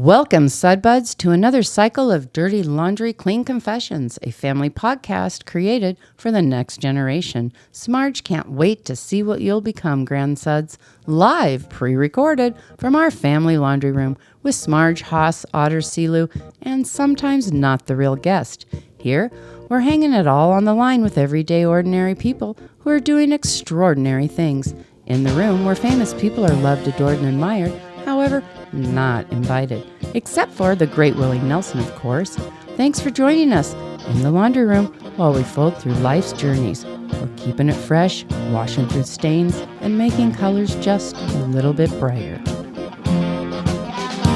Welcome, Sudbuds, to another cycle of Dirty Laundry Clean Confessions, a family podcast created for the next generation. Smarge can't wait to see what you'll become, Grandsuds. Live, pre-recorded, from our family laundry room with Smarge, Haas, Otter, Silu, and sometimes not the real guest. Here, we're hanging it all on the line with everyday ordinary people who are doing extraordinary things. In the room where famous people are loved, adored, and admired, however, not invited, except for the great Willie Nelson, of course. Thanks for joining us in the laundry room while we fold through life's journeys. We're keeping it fresh, washing through stains, and making colors just a little bit brighter.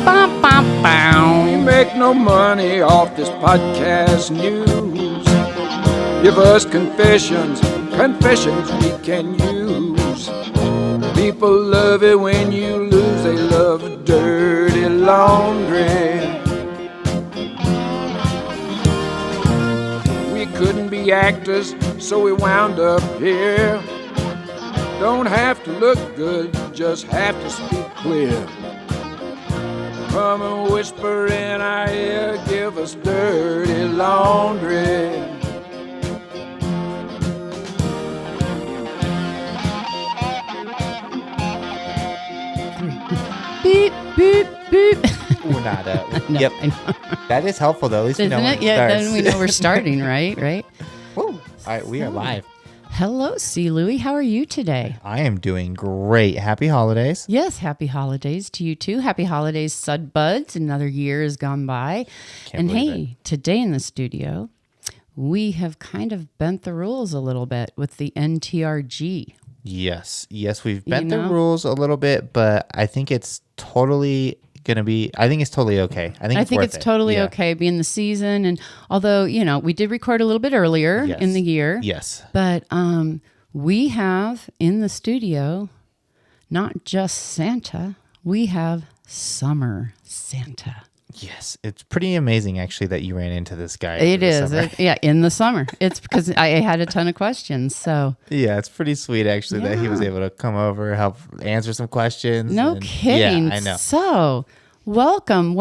Bum, bum, bum. We make no money off this podcast news. Give us confessions we can use. People love it when you lose, they love dirty laundry. We couldn't be actors, so we wound up here. Don't have to look good, just have to speak clear. Come and whisper in our ear, give us dirty laundry. Beep, beep, beep. Nada. No, Yep. I know. That is helpful, though. At least we know Isn't when it? it Yeah, starts. then we know we're starting, right? Woo. All right, we are live. Hello, C. Louie. How are you today? I am doing great. Happy holidays. Yes, happy holidays to you too. Happy holidays, Sudbuds. Another year has gone by. Can't And believe hey, today in the studio, we have kind of bent the rules a little bit with the NTRG. Yes, we've bent know? the rules a little bit, but I think it's totally gonna be. I think it's totally okay. I think it's totally Yeah. okay being the season. And although, we did record a little bit earlier Yes. in the year. Yes. But we have in the studio not just Santa, we have Summer Santa. Yes. It's pretty amazing, actually, that you ran into this guy. It over the is. summer. In the summer. It's because I had a ton of questions. So Yeah, it's pretty sweet, actually, that he was Yeah. able to come over, help answer some questions. no and- kidding. Yeah, I know. So welcome,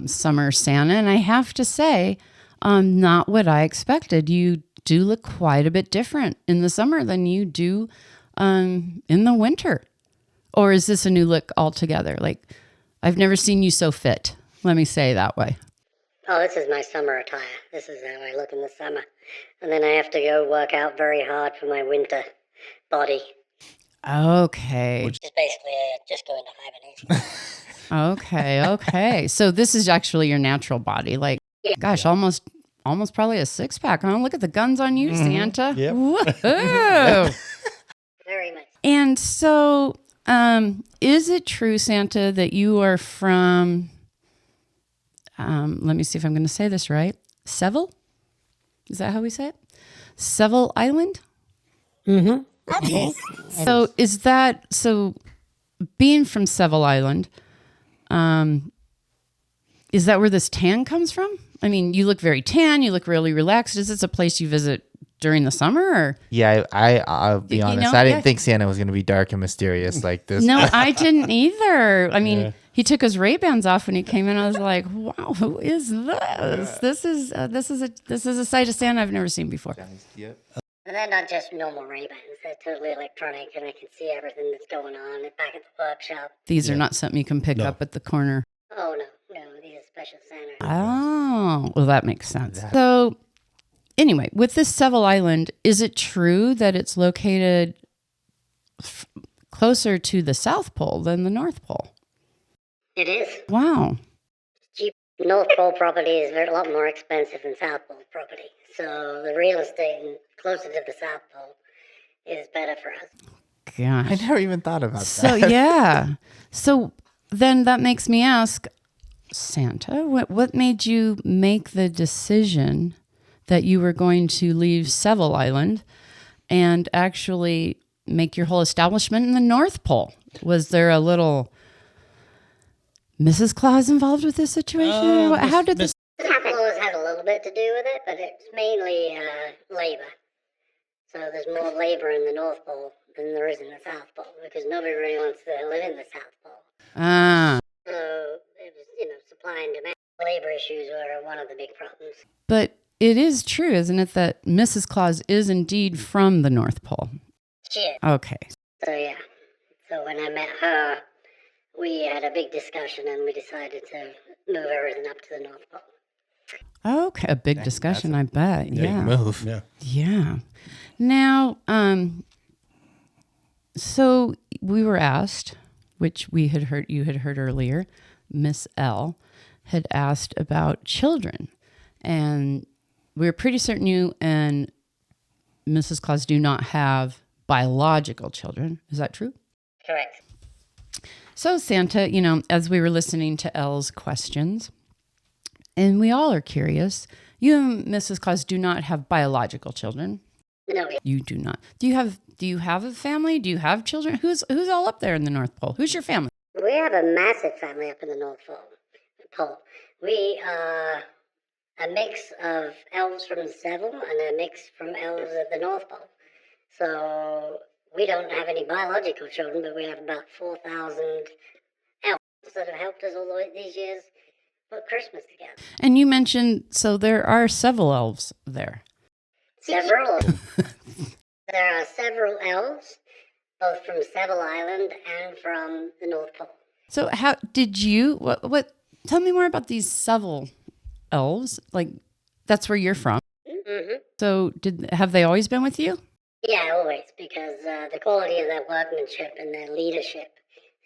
Summer Santa. And I have to say, not what I expected. You do look quite a bit different in the summer than you do in the winter. Or is this a new look altogether? Like, I've never seen you so fit. Let me say it that way. Oh, this is my summer attire. This is how I look in the summer. And then I have to go work out very hard for my winter body. Okay. Just basically just go into hibernation. Okay. So this is actually your natural body. Like, Yeah. gosh, almost probably a six pack, huh? Look at the guns on you, Santa. Yep. Woohoo! Very much. And so, is it true, Santa, that you are from, let me see if I'm going to say this right, Seville? Is that how we say it? Seville Island? So is that, so being from Seville Island, is that where this tan comes from? I mean, you look very tan, you look really relaxed. Is this a place you visit during the summer or? Yeah, I'll be You honest. know, I didn't yeah. think Santa was going to be dark and mysterious like this. No, I didn't either. I mean, he took his Ray-Bans off when he came in. I was like, "Wow, who is this? This is a sight of Santa I've never seen before." Yep. And they're not just normal Ray-Bans. They're totally electronic, and I can see everything that's going on back at the workshop. These are not something you can pick up at the corner. Oh, no, these are special Santa. Oh, well, that makes sense. So, anyway, with this Seville Island, is it true that it's located closer to the South Pole than the North Pole? It is. Wow. Cheap North Pole property is a lot more expensive than South Pole property. So the real estate closer to the South Pole is better for us. I Gosh. never even thought about So, that. yeah. So then that makes me ask, Santa, what made you make the decision that you were going to leave Seville Island and actually make your whole establishment in the North Pole? Was there a little Mrs. Claus involved with this situation? How did this? South Pole has had a little bit to do with it, but it's mainly labor. So there's more labor in the North Pole than there is in the South Pole because nobody really wants to live in the South Pole. Ah, So and demand. Labor issues were one of the big problems. But it is true, isn't it, that Mrs. Claus is indeed from the North Pole? She is. Okay. So yeah. So when I met her, we had a big discussion and we decided to move everything up to the North Pole. Okay, a big discussion, I bet. Big Yeah. move. Yeah. Yeah. Now, so we were asked, which you had heard earlier, Miss L had asked about children. And we were pretty certain you and Mrs. Claus do not have biological children. Is that true? Correct. So Santa, as we were listening to Elle's questions, and we all are curious, you and Mrs. Claus do not have biological children. No, You do not. Do you have a family? Do you have children? Who's all up there in the North Pole? Who's your family? we have a massive family up in the North Pole. We are a mix of elves from the Seville and a mix from elves at the North Pole. So we don't have any biological children, but we have about 4,000 elves that have helped us all the way these years put Christmas together. And you mentioned, so there are several elves there. Several. There are several elves, both from Seville Island and from the North Pole. So how did you, what tell me more about these Seville elves? Like, that's where you're from. Mm-hmm. So have they always been with you? Yeah, always, because the quality of their workmanship and their leadership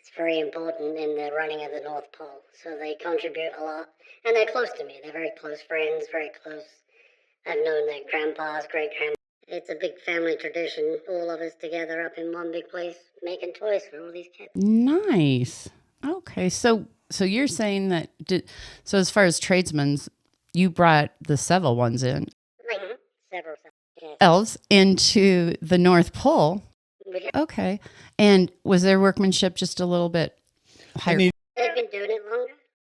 is very important in the running of the North Pole. So they contribute a lot, and they're close to me. They're very close friends, very close. I've known their grandpas, great-grandpas. It's a big family tradition, all of us together up in one big place making toys for all these kids. Nice. Okay, so you're saying that, so as far as tradesmen, you brought the Seville ones in, Mm-hmm. Several. Yes. elves, into the North Pole. We did. Okay. And was their workmanship just a little bit higher? need- They've been doing it longer.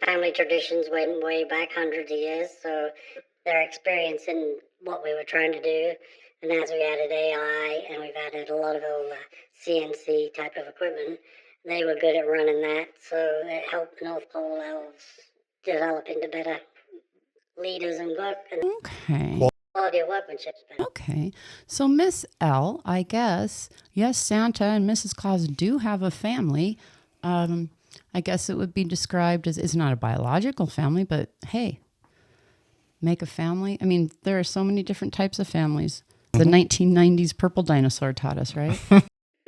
Family traditions went way back hundreds of years, so their experience in what we were trying to do. And as we added AI and we've added a lot of old CNC type of equipment, they were good at running that. So it helped North Pole elves develop into better leaders and work, and Okay. quality of workmanship's better. Okay. So Miss L, I guess, yes, Santa and Mrs. Claus do have a family. I guess it would be described as, it's not a biological family, but hey, make a family. I mean, there are so many different types of families. The 1990s purple dinosaur taught us, right?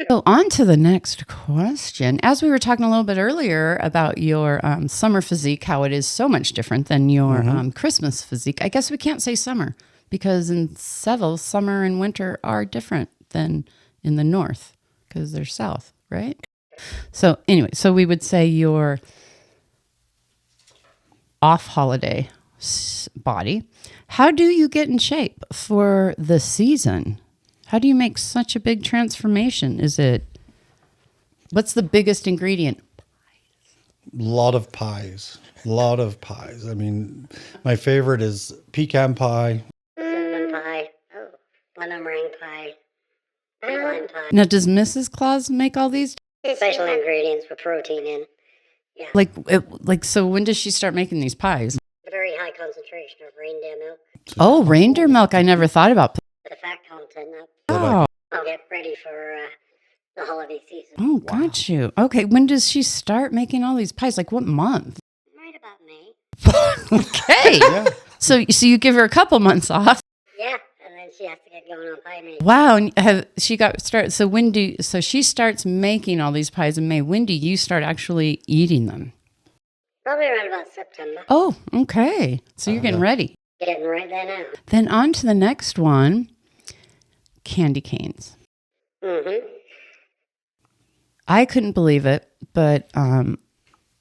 So on to the next question. As we were talking a little bit earlier about your summer physique, how it is so much different than your Christmas physique. I guess we can't say summer because in Seville, summer and winter are different than in the north because they're south, right? So anyway, so we would say your off-holiday body. How do you get in shape for the season? How do you make such a big transformation? What's the biggest ingredient? Lot of pies. I mean, my favorite is pecan pie. Cinnamon pie, lemon meringue pie, lime pie. Now, does Mrs. Claus make all these? Special ingredients with protein in. Yeah. So when does she start making these pies? A very high concentration of reindeer milk. Oh, reindeer milk. I never thought about. The fat content up. Oh, I'll get ready for the holiday season. oh, got you. Okay, when does she start making all these pies? Like what month? Right about May. Okay. Yeah. So you give her a couple months off. Yeah, and then she has to get going on pie making. Wow. And she got started. So she starts making all these pies in May. When do you start actually eating them? Probably around about September. Oh, okay. So you're getting ready. Getting right there now. Then on to the next one, candy canes. Mm-hmm. I couldn't believe it, but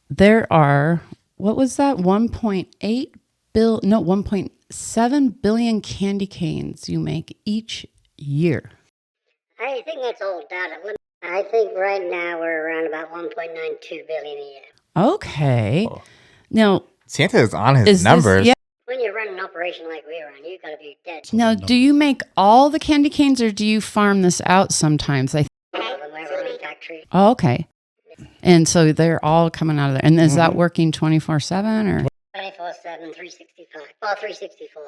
there are, what was that? 1.7 billion candy canes you make each year. I think that's old data. I think right now we're around about 1.92 billion a year. Okay. Now, Santa is on his is numbers. This, yeah. When you run an operation like we run, you got to be dead. Now, do you make all the candy canes or do you farm this out sometimes? All of them, we're running factory. Oh, okay. And so they're all coming out of there. And is that working 24/7 or? 24/7, 365. Well, 364.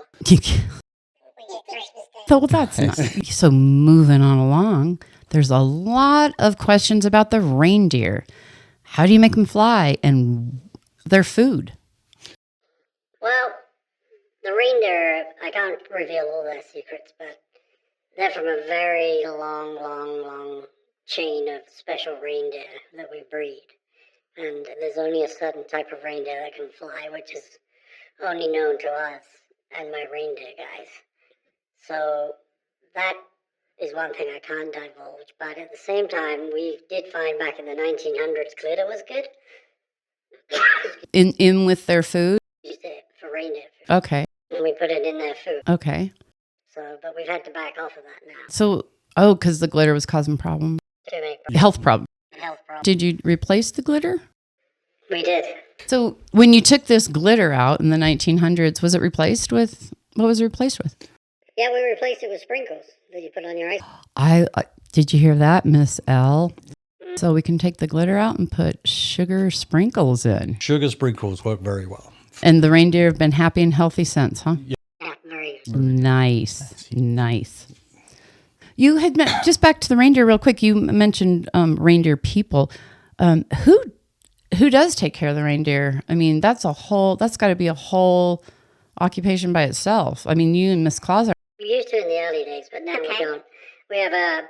So that's not. So moving on along, there's a lot of questions about the reindeer. How do you make them fly and their food? Well, the reindeer, I can't reveal all their secrets, but they're from a very long chain of special reindeer that we breed. And there's only a certain type of reindeer that can fly, which is only known to us and my reindeer guys. So that is one thing I can't divulge. But at the same time, we did find back in the 1900s glitter was good. In with their food? Used it for reindeer food. Okay. And we put it in their food. Okay. So, but we've had to back off of that now. So, because the glitter was causing problems, Too many health problems. health problems. Did you replace the glitter? We did. So, when you took this glitter out in the 1900s, was it replaced with what was it replaced with? Yeah, we replaced it with sprinkles that you put on your ice. I did you hear that, Miss L? So we can take the glitter out and put sugar sprinkles in, Sugar sprinkles work very well. and the reindeer have been happy and healthy since, huh? Yeah, very good. Nice. You had just back to the reindeer real quick. You mentioned reindeer people. Who does take care of the reindeer? I mean, that's got to be a whole occupation by itself. I mean, you and Miss Claus are. We used to in the early days, but now we don't. We have a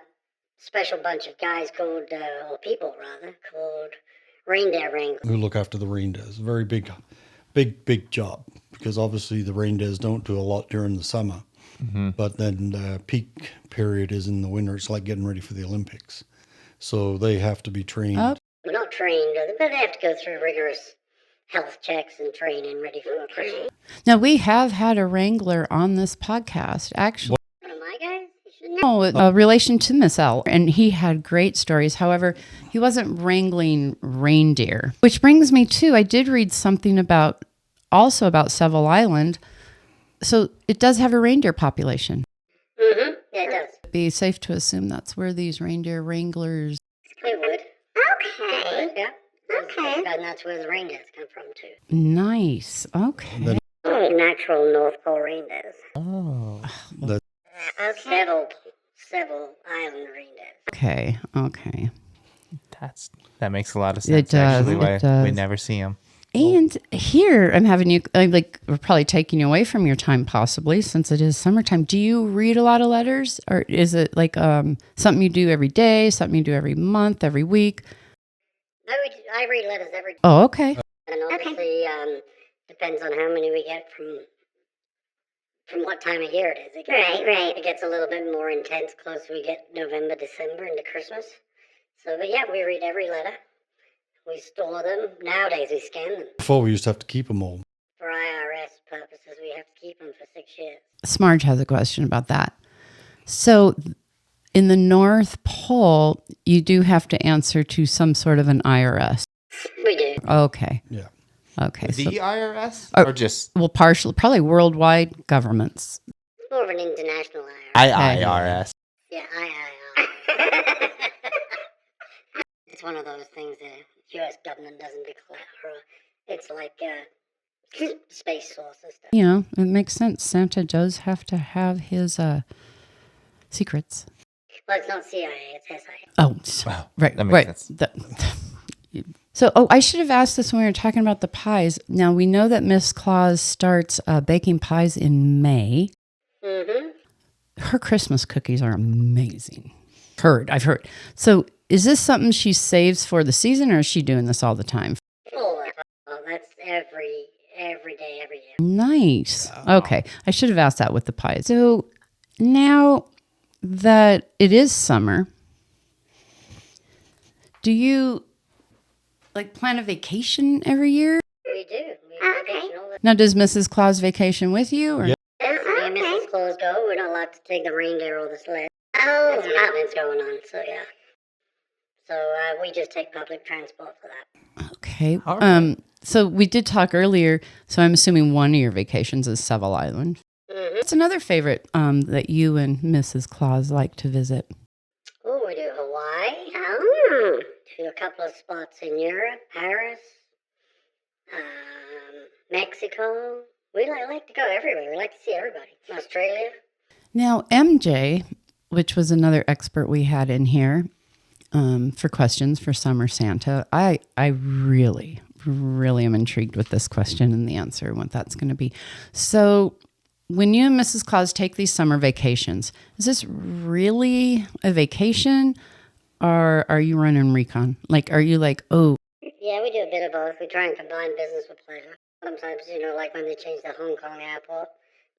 special bunch of guys called, or people rather, called reindeer wranglers. Who look after the reindeers. Very big job, because obviously the reindeers don't do a lot during the summer. But then the peak period is in the winter. It's like getting ready for the Olympics. So they have to be trained. Oh. We're not trained, but they have to go through rigorous health checks and training ready for Christmas. Now, we have had a wrangler on this podcast, actually. One of my guys? You should know. A relation to Miss L, and he had great stories. However, he wasn't wrangling reindeer, which brings me to, I did read something about Seville Island. So it does have a reindeer population. Mm-hmm. Yeah, it does. It'd be safe to assume that's where these reindeer wranglers. It would. Okay. Yeah. Okay. And that's where the reindeers come from, too. Nice. Okay. Natural North Pole reindeers. Oh. Several island reindeers. Okay. That makes a lot of It sense. does, Actually, it why does. we never see them. And here I'm having you, we're probably taking you away from your time possibly since it is summertime. Do you read a lot of letters, or is it like something you do every day, something you do every month, every week? I read letters every day. Oh, okay. And obviously, depends on how many we get from what time of year it is. It gets a little bit more intense closer we get November, December into Christmas. So, but yeah, we read every letter. We store them. Nowadays, we scan them. Before we used to have to keep them all. For IRS purposes, we have to keep them for 6 years. Smarge has a question about that. So in the North Pole, you do have to answer to some sort of an IRS. We do. Okay. Yeah. Okay. The So, IRS? Or- Or just well, probably worldwide governments. It's more of an international IRS. IRS? Yeah, I. It's one of those things the U.S. government doesn't declare. It's like a space source system. You know, it makes sense. Santa does have to have his secrets. Well, it's not CIA, it's SIA. Oh, Wow, right. that makes right. So, I should have asked this when we were talking about the pies. Now, we know that Miss Claus starts baking pies in May. Mm-hmm. Her Christmas cookies are amazing. I've heard. So, is this something she saves for the season, or is she doing this all the time? Oh, that's every day, every year. Nice. Okay. I should have asked that with the pies. So, now that it is summer, do you plan a vacation every year? We do. We vacation all the Now, does Mrs. Claus vacation with you? Or? Yeah. time. Me and Mrs. Claus go. We're not allowed to take the reindeer or the sled. There's maintenance going on, so yeah. So we just take public transport for that. Okay. All right. So we did talk earlier. So I'm assuming one of your vacations is Seville Island. Mm-hmm. What's another favorite that you and Mrs. Claus like to visit? Oh, we do Hawaii. Oh. Do a couple of spots in Europe, Paris. Mexico. We like to go everywhere. We like to see everybody. Australia. Now, MJ, which was another expert we had in here for questions for Summer Santa, I really, really am intrigued with this question and the answer and what that's going to be. So, when you and Mrs. Claus take these summer vacations, is this really a vacation, or are you running recon? Like, are you like, oh, Yeah, we do a bit of both. We try and combine business with pleasure. Sometimes, like when they changed the Hong Kong airport,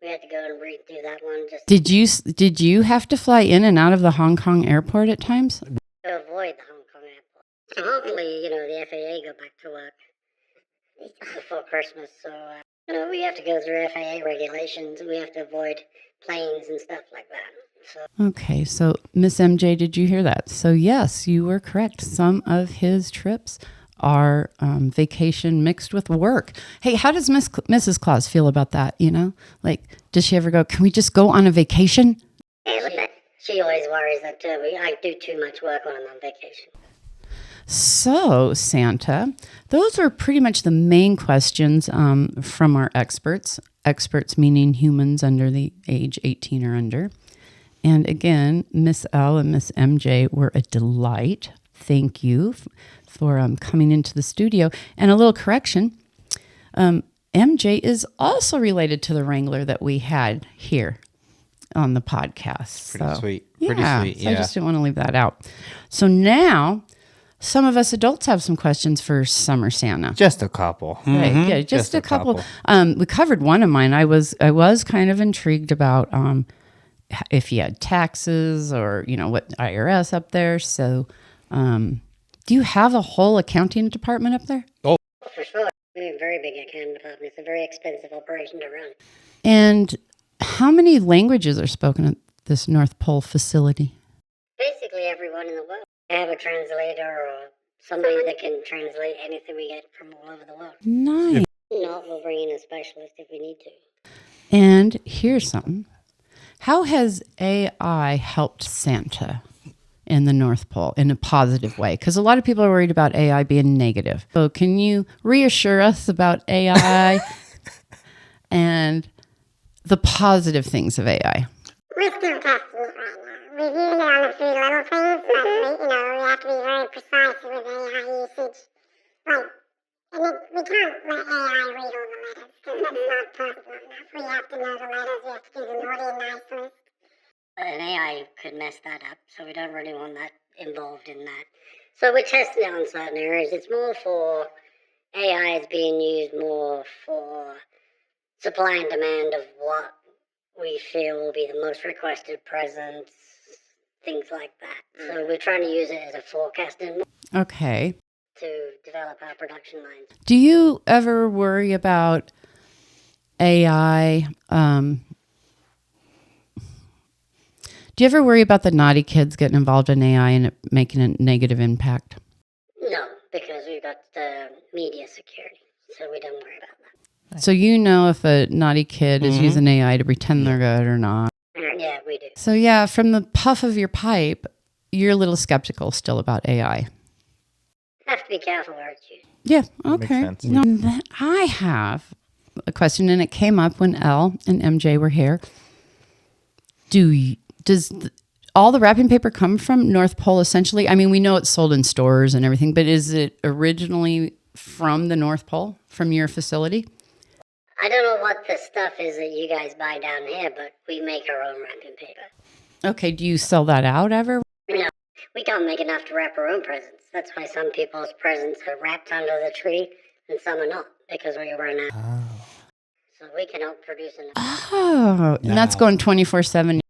we had to go and redo that one just did you have to fly in and out of the Hong Kong airport at times? to avoid the Hong Kong airport. So hopefully, the FAA go back to work before Christmas. So, we have to go through FAA regulations. We have to avoid planes and stuff like that. So, Okay, so Miss MJ, did you hear that? So yes, you were correct. Some of his trips are vacation mixed with work. Hey, how does Mrs. Claus feel about that? Like, does she ever go, can we just go on a vacation? she always worries that I do too much work when I'm on vacation. So, Santa, those are pretty much the main questions from our experts. Experts meaning humans under the age 18 or under. And again, Miss L and Miss MJ were a delight. Thank you for coming into the studio. And a little correction, MJ is also related to the Wrangler that we had here on the podcast. Pretty sweet. Pretty Yeah, sweet, so I yeah. just didn't want to leave that out. So now, some of us adults have some questions for Summer Santa. Just a couple. Right, yeah, just a couple. We covered one of mine. I was kind of intrigued about if you had taxes or what IRS up there. So, do you have a whole accounting department up there? For sure. We have a very big accounting department. It's a very expensive operation to run. And how many languages are spoken at this North Pole facility? Basically everyone in the world. I have a translator or somebody that can translate anything we get from all over the world. Nice. No, we'll bring in a specialist if we need to. And here's something. How has AI helped Santa in the North Pole in a positive way? Because a lot of people are worried about AI being negative. So can you reassure us about AI and the positive things of AI? We're still testing it right now. We've used it on a few little things, but we have to be very precise with AI usage. We can't let AI read all the letters because that's not possible enough. We have to know the letters. We have to do the naughty and nice list. An AI could mess that up, so we don't really want that involved in that. So we're testing it on certain areas. It's more for AI is being used more for supply and demand of what we feel will be the most requested presents, things like that. So we're trying to use it as a forecasting Okay. to develop our production lines. Do you ever worry about AI? Do you ever worry about the naughty kids getting involved in AI and it making a negative impact? No, because we've got media security, so we don't worry about that. So you know if a naughty kid is using AI to pretend they're good or not. Yeah, we do. So yeah, from the puff of your pipe, you're a little skeptical still about AI. Have to be careful where it's used. Yeah, Makes okay. sense. Now, I have a question, and it came up when Elle and MJ were here. Does all the wrapping paper come from North Pole essentially? I mean, we know it's sold in stores and everything, but is it originally from the North Pole, from your facility? I don't know what the stuff is that you guys buy down here, but we make our own wrapping paper. Okay, do you sell that out ever? No, we can't make enough to wrap our own presents. That's why some people's presents are wrapped under the tree and some are not, because we run out. So we cannot produce enough. Oh, and that's going 24/7.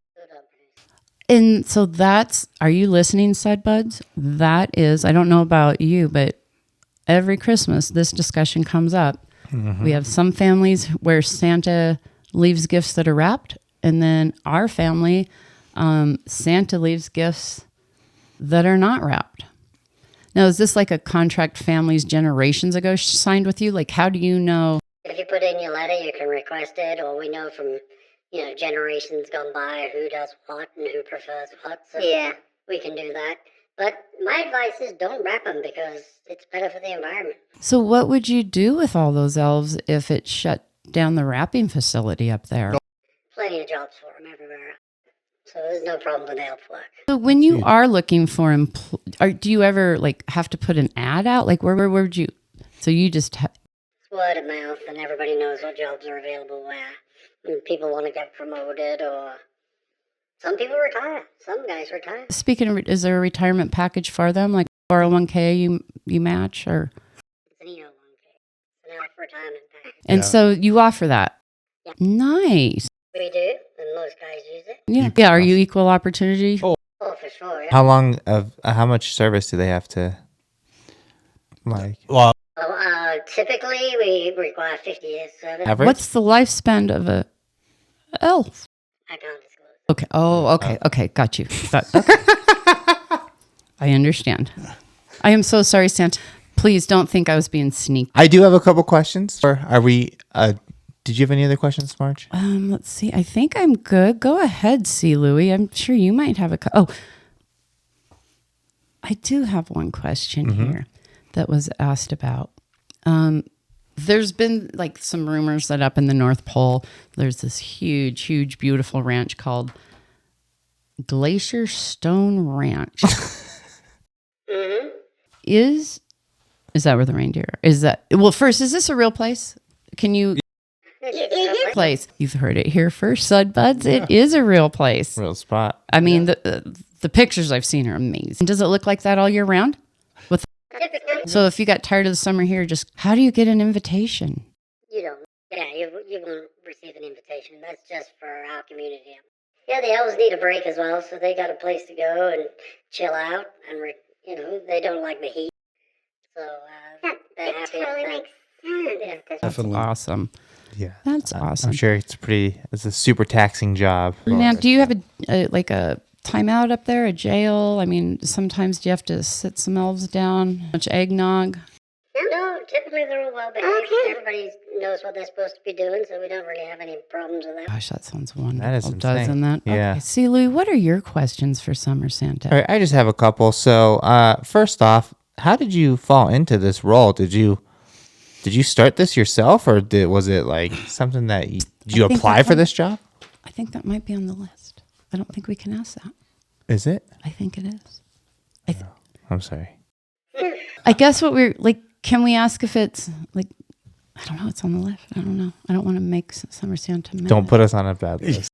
And so are you listening, Sud Buds? That is, I don't know about you, but every Christmas this discussion comes up. Mm-hmm. We have some families where Santa leaves gifts that are wrapped, and then our family, Santa leaves gifts that are not wrapped. Now, is this like a contract families generations ago signed with you? Like, how do you know? If you put in your letter, you can request it, or we know from generations gone by who does what and who prefers what. So yeah, we can do that. But my advice is don't wrap them because it's better for the environment. So what would you do with all those elves if it shut down the wrapping facility up there? Plenty of jobs for them everywhere. So there's no problem with elf work. So when you are looking for do you ever like have to put an ad out? Like where would you? So you just It's word of mouth, and everybody knows what jobs are available where. And people want to get promoted, or some people retire. Some guys retire. speaking of, is there a retirement package for them, like 401k you match or? It's an EO1K. It's an elf retirement package. And Yeah. so you offer that. Yeah. Nice. We do, and most guys use it. Yeah. Yeah. Are you equal opportunity? Oh, for sure. Yeah. How much service do they have to like Well, Typically, we require 50 years service. average? What's the lifespan of a elf? I can't disclose. Okay. Oh, okay. Okay. Got you. Okay. I understand. I am so sorry, Santa. Please don't think I was being sneaky. I do have a couple questions. Or are we did you have any other questions, Marge? Let's see. I think I'm good. Go ahead, C. Louie. I'm sure you might have I do have one question here that was asked about. There's been like some rumors that up in the North Pole, there's this huge, huge, beautiful ranch called Glacier Stone Ranch. Mm-hmm. Is that where the reindeer are? Is that, well, first, is this a real place? Can you place? You've heard it here first, Sudbuds. It is a real place. Real spot. I mean, the pictures I've seen are amazing. Does it look like that all year round? So if you got tired of the summer here, just how do you get an invitation? You don't. Yeah, you won't receive an invitation. That's just for our community. Yeah, the elves need a break as well, so they got a place to go and chill out, and they don't like the heat. So they're happy. Totally makes sense. That's definitely. awesome. Yeah. That's awesome. I'm sure it's a super taxing job. Now, do you have a timeout up there, a jail? I mean, sometimes do you have to sit some elves down? Much eggnog? No, typically they're all well behaved. Okay. Everybody knows what they're supposed to be doing, so we don't really have any problems with that. Gosh, that sounds wonderful. That is insane. Doesn't that? Yeah. Okay. See, Louie, what are your questions for Summer Santa? All right, I just have a couple. So, first off, how did you fall into this role? Did you start this yourself, or was it like something that did you think apply that's for on- this job? I think that might be on the list. I don't think we can ask that. Is it? I think it is. I'm sorry. I guess what we're like, can we ask if it's like, I don't know, it's on the list. I don't know. I don't want to make Summer Santa mad. Don't put us on a bad list.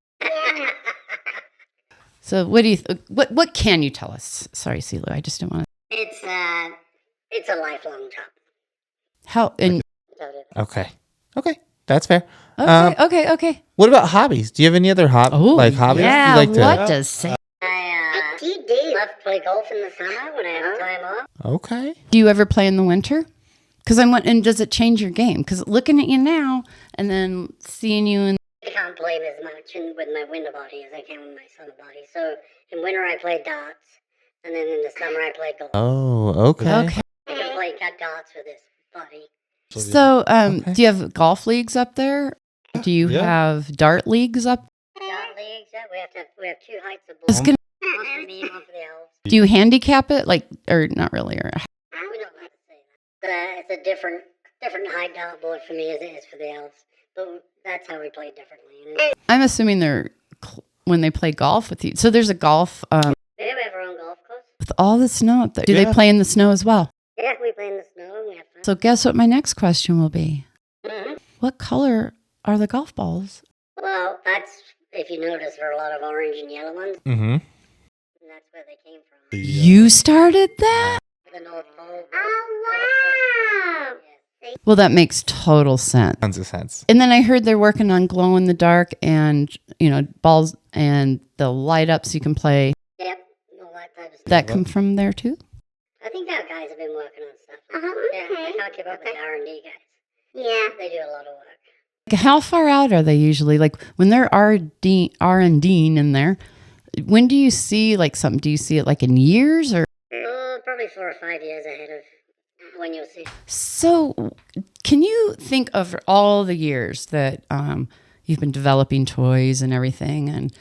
So what do you, what can you tell us? Sorry, CeeLo, I just didn't want to. It's a lifelong job. How, and, So it is. Okay, that's fair. okay. What about hobbies? Do you have any other hobbies? Yeah, you like to? what does say? I love to play golf in the summer when I have time off. Okay. Do you ever play in the winter? Because and does it change your game? Because looking at you now and then seeing you in. I can't play as much with my winter body as I can with my summer body. So in winter I play darts, and then in the summer I play golf. Oh, okay. Okay. I can play cut darts with this body. So, Okay. do you have golf leagues up there? Do you Yeah. have dart leagues up? Dart leagues, yeah, we have 2 heights of I was ball. gonna- One for me, one for the elves. Do you handicap it? Like, or not really? Or We don't like to say that. It's a different height dart board for me as it is for the elves. But that's how we play differently. I'm assuming they're when they play golf with you. So there's a golf We have our own golf course. with all the snow up there. Do they Yeah. play in the snow as well? Yeah, we play in the snow and we have fun. So guess what my next question will be? Mhm. What color are the golf balls? Well, that's, if you notice, there are a lot of orange and yellow ones, Mm-hmm. and that's where they came from. You started that? The North Pole. Oh, wow. Yes. Well, that makes total sense. Tons of sense. And then I heard they're working on glow in the dark and, balls and they'll light up so you can play. Yep. All that type of stuff. That come from there too? I think our guys have been working on stuff. Yeah, Okay. I can't keep up with the R&D guys. Yeah. They do a lot of work. Like, how far out are they usually? Like when they're R&D in there, when do you see like something? Do you see it like in years or? Probably 4 or 5 years ahead of when you'll see. So can you think of all the years that you've been developing toys and everything? And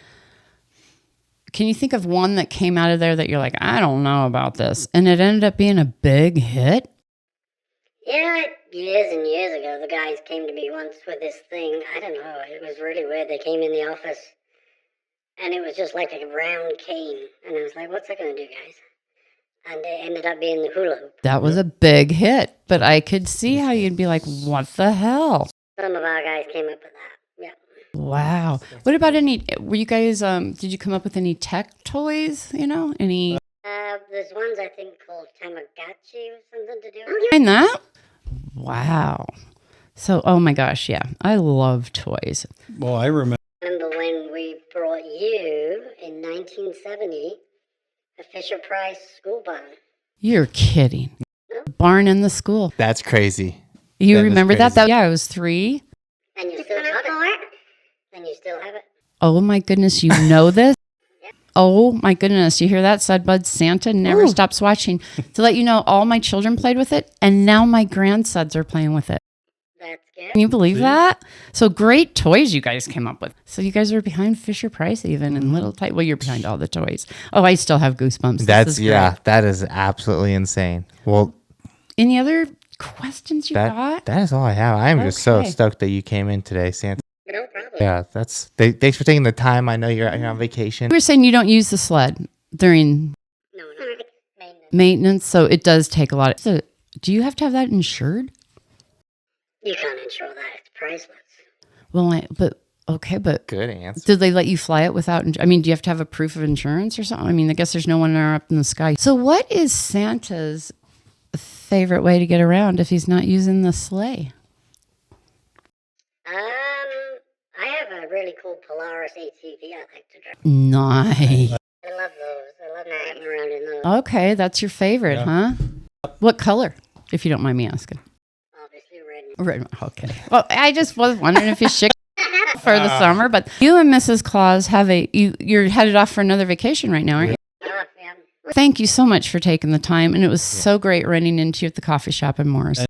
Can you think of one that came out of there that you're like, I don't know about this, and it ended up being a big hit? Yeah, years and years ago, the guys came to me once with this thing. I don't know. It was really weird. They came in the office, and it was just like a round cane. And I was like, what's that going to do, guys? And it ended up being the hula hoop. That was a big hit, but I could see how you'd be like, what the hell? Some of our guys came up with that. Yeah. Wow. What about were you guys, did you come up with any tech toys, any? There's ones I think called Tamagotchi or something to do with You find that? Wow. So, oh my gosh, yeah. I love toys. Well, I remember. when we brought you in 1970 a Fisher-Price school barn. You're kidding. Barn in the school. That's crazy. You That is remember that? crazy. Yeah, I was 3. And you still got it? And you still have it? Oh my goodness, you know this? Oh my goodness, you hear that, Sudbuds? Santa never stops watching. To let you know, all my children played with it, and now my grandsuds are playing with it. That's good. Can you believe that? So great toys you guys came up with. So you guys are behind Fisher-Price even and little type. Well, you're behind all the toys. Oh, I still have goosebumps. This That's is great. that is absolutely insane. Well, Any other questions you got? that is all I have. I am just so Okay. stoked that you came in today, Santa. No problem. Yeah, thanks for taking the time. I know you're on vacation. You were saying you don't use the sled during No. Maintenance. maintenance, so it does take a lot. So do you have to have that insured? You can't insure that. It's priceless. Well, but Good answer. did they let you fly it without? I mean, do you have to have a proof of insurance or something? I mean, I guess there's no one up in the sky. So, what is Santa's favorite way to get around if he's not using the sleigh? I have a really cool Polaris ATV I like to drive. Nice. I love those. I love driving around in those. Okay, that's your favorite, huh? What color, if you don't mind me asking? Obviously red. Red. Okay. Well, I just was wondering if you shook for the summer, but you and Mrs. Claus have you're headed off for another vacation right now, aren't you? Yeah. Thank you so much for taking the time, and it was so great running into you at the coffee shop in Morris.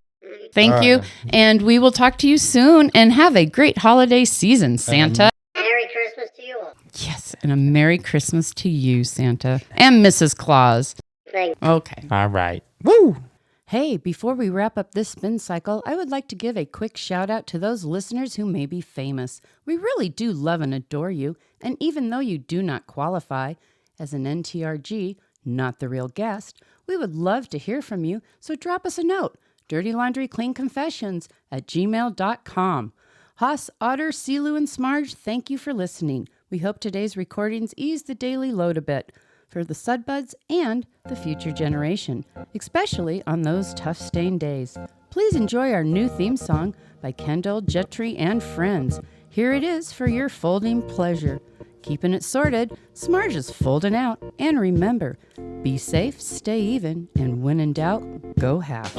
Thank you, and we will talk to you soon, and have a great holiday season, Santa. Merry Christmas to you all. Yes, and a Merry Christmas to you, Santa, and Mrs. Claus. Thank you. Okay. All right. Woo! Hey, before we wrap up this spin cycle, I would like to give a quick shout out to those listeners who may be famous. We really do love and adore you, and even though you do not qualify as an NTRG, not the real guest, we would love to hear from you, so drop us a note, dirtylaundrycleanconfessions@gmail.com. Haas, Otter, Silu, and Smarge, thank you for listening. We hope today's recordings ease the daily load a bit for the Sudbuds and the future generation, especially on those tough stained days. Please enjoy our new theme song by Kendall, Jetri, and friends. Here it is for your folding pleasure. Keeping it sorted, Smarge is folding out. And remember, be safe, stay even, and when in doubt, go half.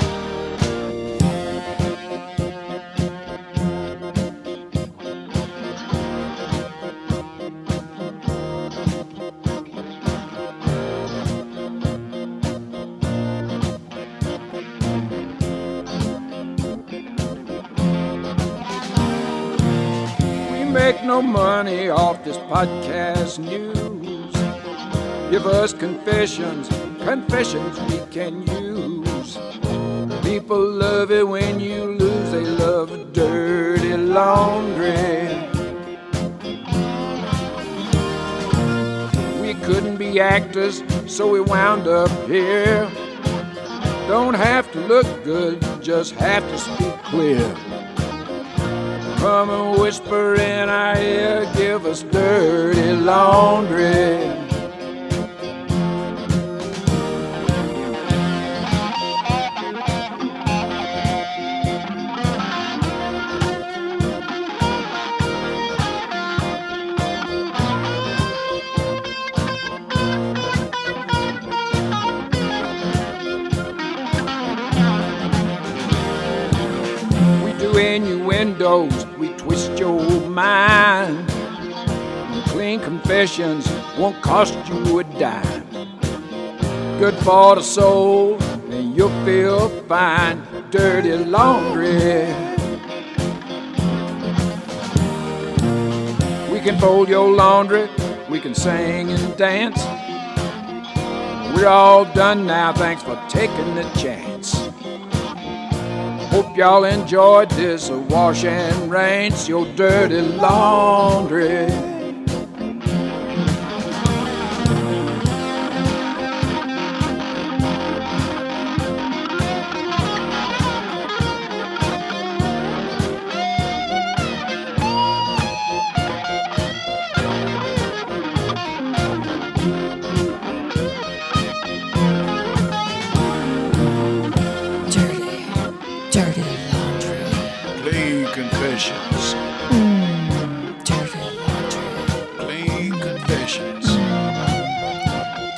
Make no money off this podcast news. Give us confessions we can use. People love it when you lose, they love dirty laundry. We couldn't be actors, so we wound up here. Don't have to look good, just have to speak clear. Come and whisper in our ear, give us dirty laundry. We do innuendos, we twist your mind. Clean confessions won't cost you a dime. Good for the soul, and you'll feel fine. Dirty laundry. We can fold your laundry we can sing and dance. We're all done now, thanks for taking the chance. Hope y'all enjoyed this wash and rinse your dirty laundry. Dirty laundry. Clean confessions. Dirty laundry. Clean confessions.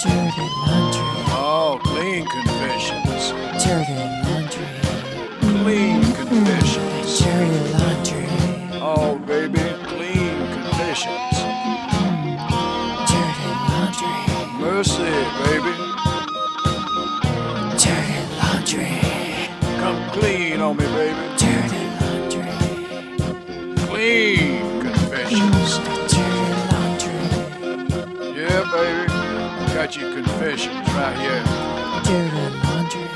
Dirty laundry. Oh, clean confessions. Dirty laundry. Clean confessions. Dirty laundry. Oh, baby, clean confessions. Dirty laundry. Mercy, baby. Dirty laundry. Come clean on me, baby. Dirty laundry. Clean confessions. Dirty laundry. Yeah, baby. Got your confessions right here. Dirty laundry.